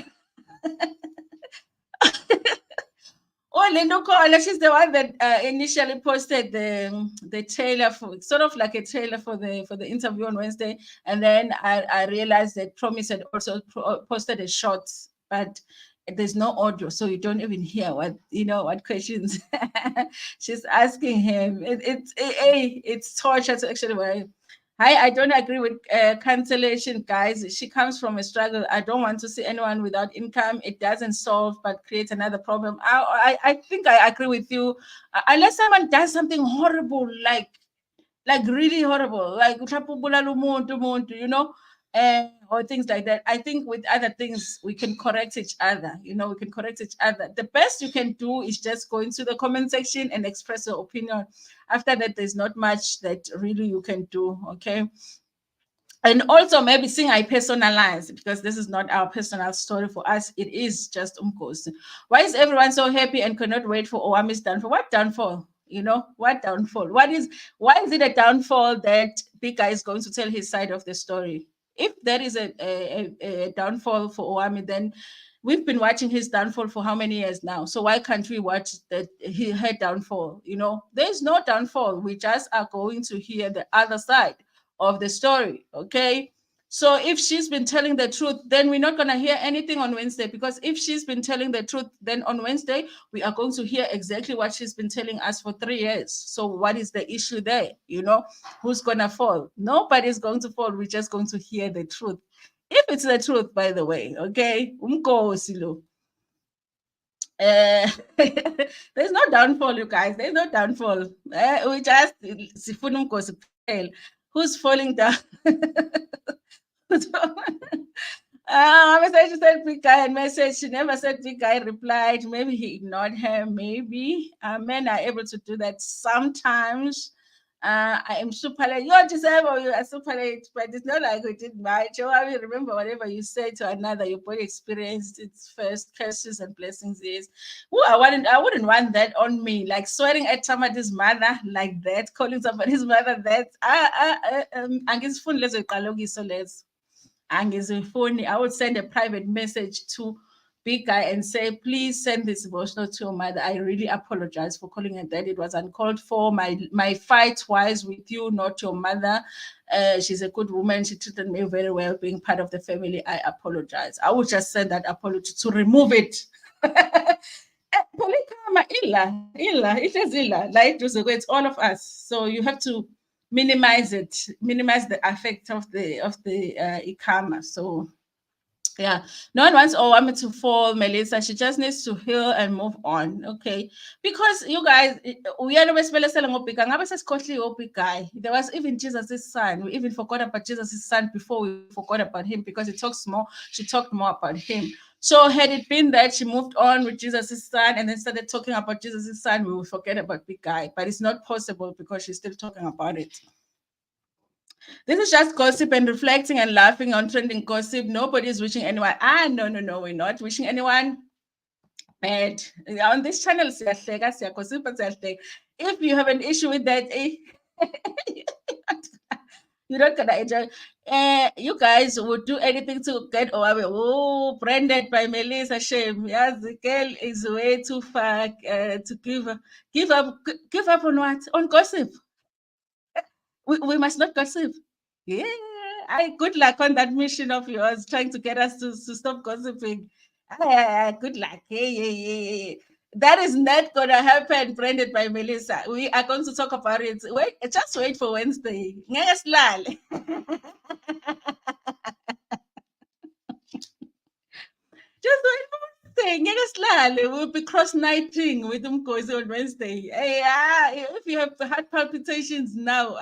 Oh, Lindo Koala, she's the one that initially posted the trailer for sort of like a trailer for the interview on Wednesday, and then I realized that Promise had also posted a short, but there's no audio, so you don't even hear what questions she's asking him. It's torture to actually. I don't agree with cancellation, guys. She comes from a struggle. I don't want to see anyone without income. It doesn't solve, but creates another problem. I think I agree with you. Unless someone does something horrible, like really horrible, like or things like that. I think with other things we can correct each other. We can correct each other. The best you can do is just go into the comment section and express your opinion. After that, there's not much that really you can do. Okay. And also maybe seeing I personalize, because this is not our personal story for us. It is just Umkosi. Why is everyone so happy and cannot wait for Owamie's downfall? What downfall? You know, what downfall? Why is it a downfall that Big Guy is going to tell his side of the story? If there is a downfall for Owamie, then we've been watching his downfall for how many years now? So why can't we watch her downfall? You know, there's no downfall. We just are going to hear the other side of the story. Okay. So if she's been telling the truth, then we're not going to hear anything on Wednesday, because if she's been telling the truth, then on Wednesday, we are going to hear exactly what she's been telling us for 3 years. So what is the issue there? You know, who's going to fall? Nobody's going to fall. We're just going to hear the truth. If it's the truth, by the way, okay? There's no downfall, you guys. There's no downfall. We just sifuna umgosi kuphela. Who's falling down? Message said big guy, and message she never said big guy replied. Maybe he ignored her. Maybe men are able to do that sometimes. I am super late. You're disabled, you are super late, but it's not like we did much. I remember whatever you say to another, your body experienced its first curses and blessings is. Ooh, I wouldn't want that on me. Like swearing at somebody's mother like that, calling somebody's mother that. I would send a private message to Big Guy and say, please send this emotional to your mother. I really apologize for calling her that. It was uncalled for. My fight was with you, not your mother. She's a good woman. She treated me very well, being part of the family. I apologize. I would just send that apology to remove it. It's all of us. So you have to minimize it, minimize the effect of the ikama. So yeah, no one wants Owamie to fall, Melissa. She just needs to heal and move on. Okay, because you guys, we are always selling big guy. There was even Jesus' son. We even forgot about Jesus' son before we forgot about him, because it talks more. She talked more about him. So had it been that she moved on with Jesus' son and then started talking about Jesus' son, we would forget about big guy. But it's not possible because she's still talking about it. This is just gossip and reflecting and laughing on trending gossip. Nobody's wishing anyone. No, we're not wishing anyone bad. On this channel, if you have an issue with that, you're not gonna enjoy. You guys would do anything to get away. Oh, branded by Melissa. Shame. Yes, the girl is way too far to give up. Give up on what? On gossip. We must not gossip. Yeah. Good luck on that mission of yours, trying to get us to stop gossiping. Good luck. Hey. That is not gonna happen, branded by Melissa. We are going to talk about it. Just wait for Wednesday. Just wait for Wednesday. We'll be cross-nighting with Umkosi on Wednesday. Hey, if you have heart palpitations now,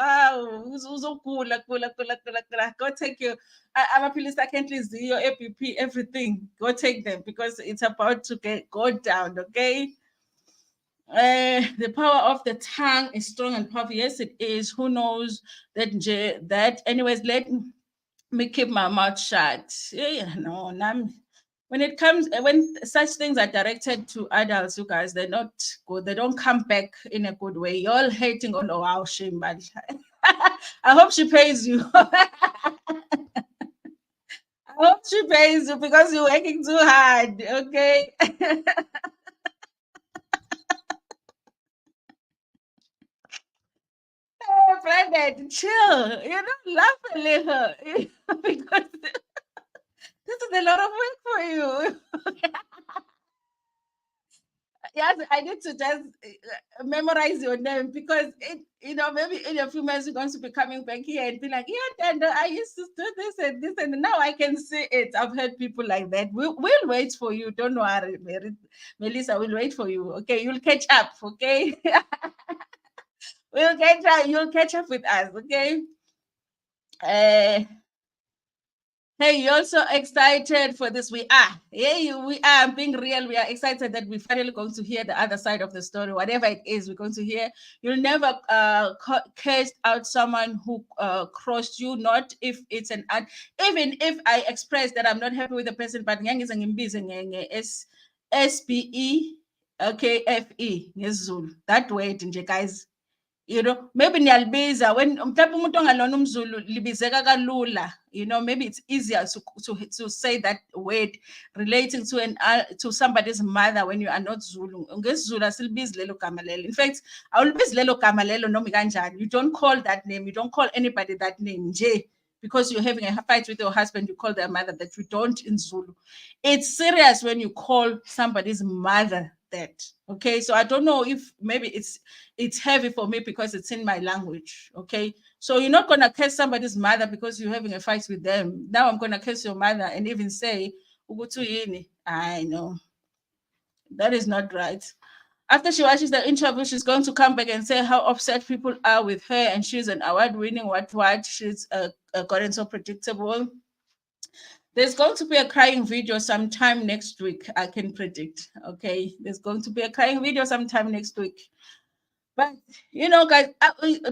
go take your amaphilisi akhenhliziyo, ABP, everything. Go take them, because it's about to go down, okay? The power of the tongue is strong and powerful. Yes, it is. Who knows that? Anyways, let me keep my mouth shut. No, when such things are directed to adults, you guys, they're not good. They don't come back in a good way. You're all hating on our shame, but I hope she pays you. I hope she pays you, because you're working too hard. Okay. Brandon, chill. Laugh a little. Because this is a lot of work for you. Yes, I need to just memorize your name, because maybe in a few months you're going to be coming back here and be like, yeah, Dad, I used to do this and this, and now I can see it. I've heard people like that. We'll wait for you. Don't worry, Melissa. We'll wait for you. Okay, you'll catch up. Okay, we'll catch up. You'll catch up with us. Okay. Hey, you're also excited for this. We are. Hey, we are being real. We are excited that we're finally going to hear the other side of the story. Whatever it is, we're going to hear. You'll never cast out someone who crossed you, not if it's an ad. Even if I express that I'm not happy with the person, but SBE, okay, FE, Zulu. That word, guys. Maybe niyalibiza when mhlawumbe umuntu ongalona umZulu libizeka kalula, maybe it's easier to say that word relating to somebody's mother when you are not Zulu. NgesiZulu asilibizi lelo gama lelo. In fact, awulibizi lelo gama lelo noma kanjani. You don't call that name. You don't call anybody that name nje because you're having a fight with your husband. You call their mother that. You don't in Zulu. It's serious when you call somebody's mother that. Okay, so I don't know if maybe it's heavy for me because it's in my language. Okay, so you're not gonna curse somebody's mother because you're having a fight with them. Now I'm gonna curse your mother and even say I know that is not right. After she watches the interview, she's going to come back and say how upset people are with her, and she's an award-winning what. She's gotten so predictable. There's going to be a crying video sometime next week. I can predict. Okay, there's going to be a crying video sometime next week. But guys,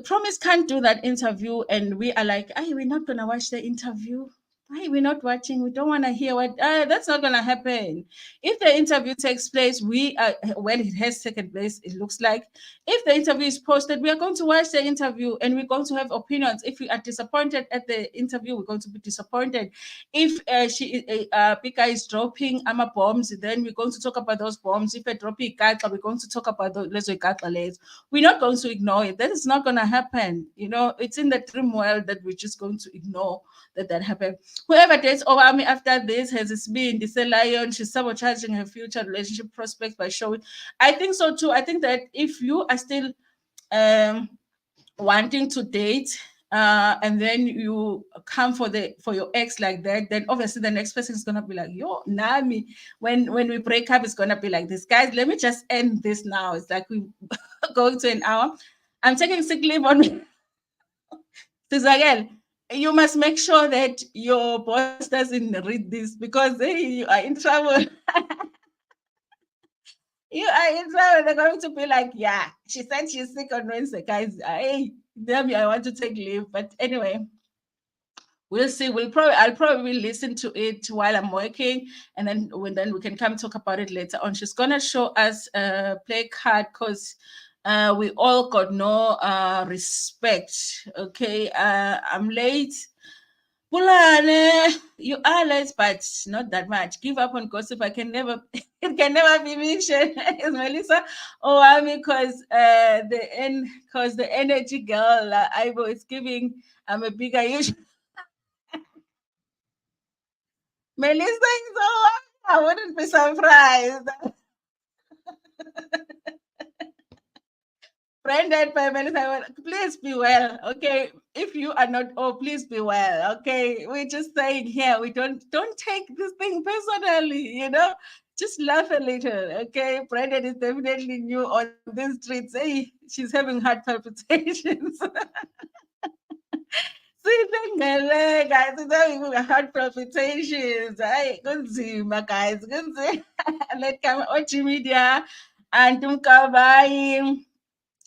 Promise can't do that interview, and we are like, "Hey, we're not gonna watch the interview. Hey, we're not watching. We don't want to hear what. That's not gonna happen. If the interview takes place, when it has taken place, it looks like. If the interview is posted, we are going to watch the interview, and we're going to have opinions. If we are disappointed at the interview, we're going to be disappointed. If Pika is dropping bombs, then we're going to talk about those bombs. If they're dropping Gatla, we're going to talk about those Gatla. We're not going to ignore it. That is not going to happen. It's in the dream world that we're just going to ignore that happened. Whoever dates Owamie after this has this been the lion. She's sabotaging her future relationship prospects by showing. I think so too. I think that if you are still wanting to date, and then you come for your ex like that, then obviously the next person is gonna be like, yo, Nami, when we break up, it's gonna be like this. Guys, let me just end this now. It's like we going to an hour. I'm taking sick leave on me. Again, you must make sure that your boss doesn't read this because you are in trouble. You are in trouble. They're going to be like, yeah, she said she's sick on Wednesday, guys. Hey, damn, I want to take leave. But anyway, we'll see. I'll probably listen to it while I'm working, and then we can come talk about it later on. She's gonna show us a play card because we all got no respect. Okay, I'm late. Pulane, you are late, but not that much. Give up on gossip. It can never be mentioned. It's Melissa Owamie because the energy girl Ivo is giving. I'm a bigger issue. Melissa is Owamie. I wouldn't be surprised. Branded by Melissa, please be well. Okay, if you are not, please be well. Okay, we're just saying here, we don't take this thing personally. Just laugh a little. Okay, Brandon is definitely new on these streets. Hey, she's having heart palpitations. Guys, it's having heart palpitations. Hey, kunzima, guys, kunzima. Let come on media and Tumkabai.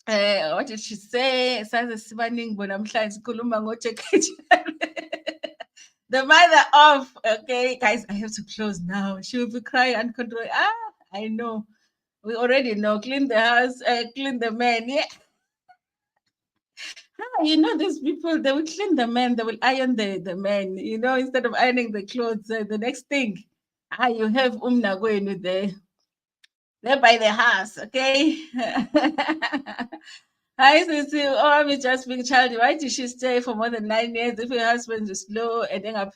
What did she say? Saze sibaningi bona namhlanje sikhuluma the mother of, okay, guys, I have to close now. She will be crying uncontrolled. I know. We already know. Clean the house, clean the man. Yeah. These people, they will clean the man, they will iron the man, instead of ironing the clothes. The next thing, you have Umna there. They're by the house, okay? Hi, Sisi. I'm just being childish. Why did she stay for more than 9 years if her husband is slow and then at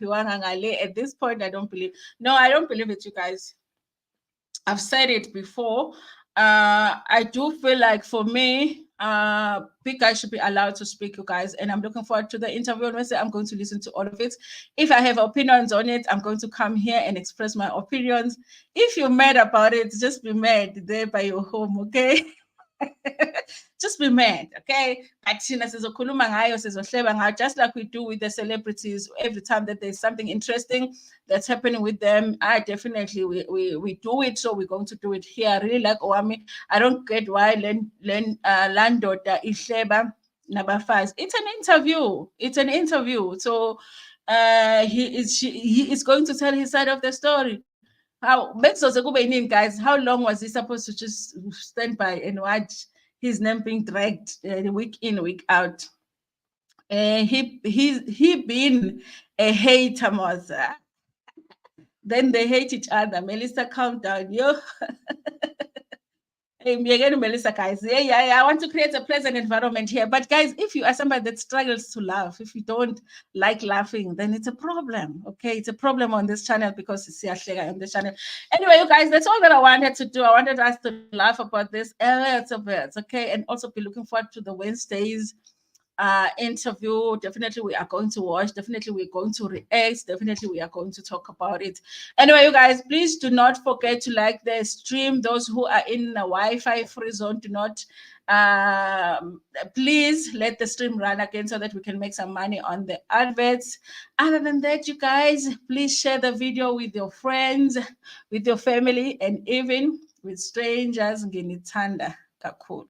this point, I don't believe. No, I don't believe it, you guys. I've said it before. I do feel like for me, big guys should be allowed to speak, you guys. And I'm looking forward to the interview on Wednesday. I'm going to listen to all of it. If I have opinions on it, I'm going to come here and express my opinions. If you're mad about it, just be mad there by your home, okay? Just be mad, okay? But just like we do with the celebrities every time that there's something interesting that's happening with them. I definitely we do it, so we're going to do it here. I really like Owamie. I don't get why Landota Ihleba Nabafaz. It's an interview. It's an interview. So he is going to tell his side of the story. Guys, how long was he supposed to just stand by and watch his name being dragged week in, week out? He been a hater, Moza. Then they hate each other. Melissa, calm down. Yo. Again, Melissa, guys. Yeah. I want to create a pleasant environment here. But guys, if you are somebody that struggles to laugh, if you don't like laughing, then it's a problem. Okay, it's a problem on this channel because it's on this channel. Anyway, you guys, that's all that I wanted to do. I wanted us to laugh about this a little bit, okay, and also be looking forward to the Wednesdays interview. Definitely we are going to watch, definitely we're going to react, definitely we are going to talk about it. Anyway, you guys, please do not forget to like the stream. Those who are in a Wi-Fi free zone, do not please let the stream run again so that we can make some money on the adverts. Other than that, you guys, please share the video with your friends, with your family, and even with strangers. Nginithanda kakhulu.